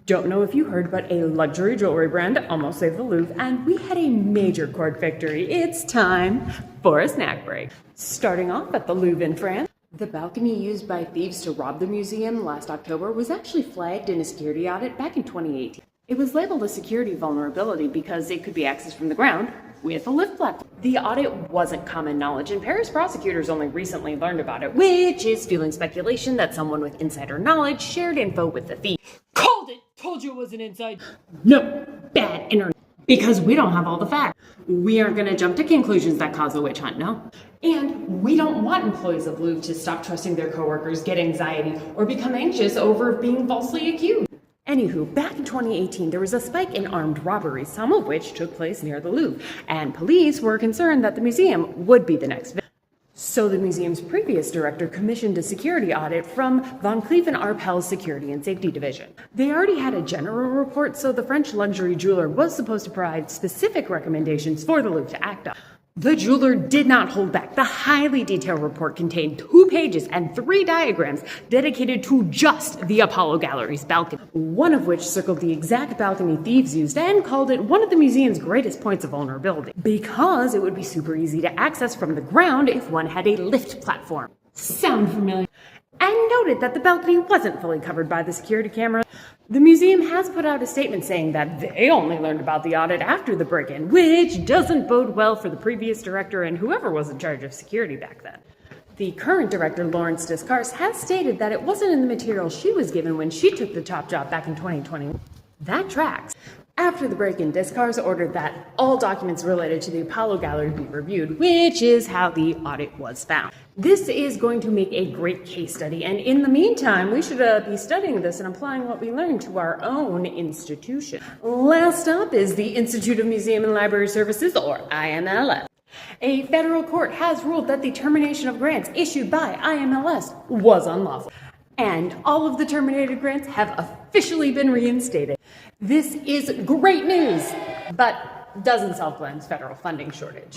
Don't know if you heard, but a luxury jewelry brand almost saved the Louvre, and we had a major court victory. It's time for a snack break. Starting off at the Louvre in France, the balcony used by thieves to rob the museum last October was actually flagged in a security audit back in 2018. It was labeled a security vulnerability because it could be accessed from the ground with a lift platform. The audit wasn't common knowledge, and Paris prosecutors only recently learned about it, which is fueling speculation that someone with insider knowledge shared info with the thief. Called it! Told you it was an inside. No, bad internet. Because we don't have all the facts. We aren't going to jump to conclusions that cause a witch hunt, no? And we don't want employees of Louvre to stop trusting their coworkers, get anxiety, or become anxious over being falsely accused. Anywho, back in 2018, there was a spike in armed robberies, some of which took place near the Louvre, and police were concerned that the museum would be the next victim. So the museum's previous director commissioned a security audit from Van Cleef & Arpels Security and Safety Division. They already had a general report, so the French luxury jeweler was supposed to provide specific recommendations for the Louvre to act on. The jeweler did not hold back. The highly detailed report contained 2 pages and 3 diagrams dedicated to just the Apollo Gallery's balcony, one of which circled the exact balcony thieves used and called it one of the museum's greatest points of vulnerability, because it would be super easy to access from the ground if one had a lift platform. Sound familiar? And noted that the balcony wasn't fully covered by the security camera. The museum has put out a statement saying that they only learned about the audit after the break-in, which doesn't bode well for the previous director and whoever was in charge of security back then. The current director, Laurence Descartes, has stated that it wasn't in the material she was given when she took the top job back in 2020. That tracks. After the break-in, Descartes ordered that all documents related to the Apollo Gallery be reviewed, which is how the audit was found. This is going to make a great case study, and in the meantime, we should be studying this and applying what we learned to our own institution. Last up is the Institute of Museum and Library Services, or IMLS. A federal court has ruled that the termination of grants issued by IMLS was unlawful, and all of the terminated grants have officially been reinstated. This is great news, but doesn't solve GLAM's federal funding shortage.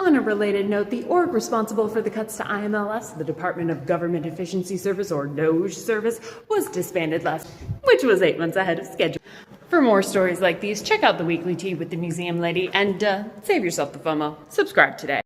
On a related note, the org responsible for the cuts to IMLS, the Department of Government Efficiency Service, or DOGE service, was disbanded last, which was 8 months ahead of schedule. For more stories like these, check out the Weekly Tea with the Museum Lady and save yourself the FOMO. Subscribe today.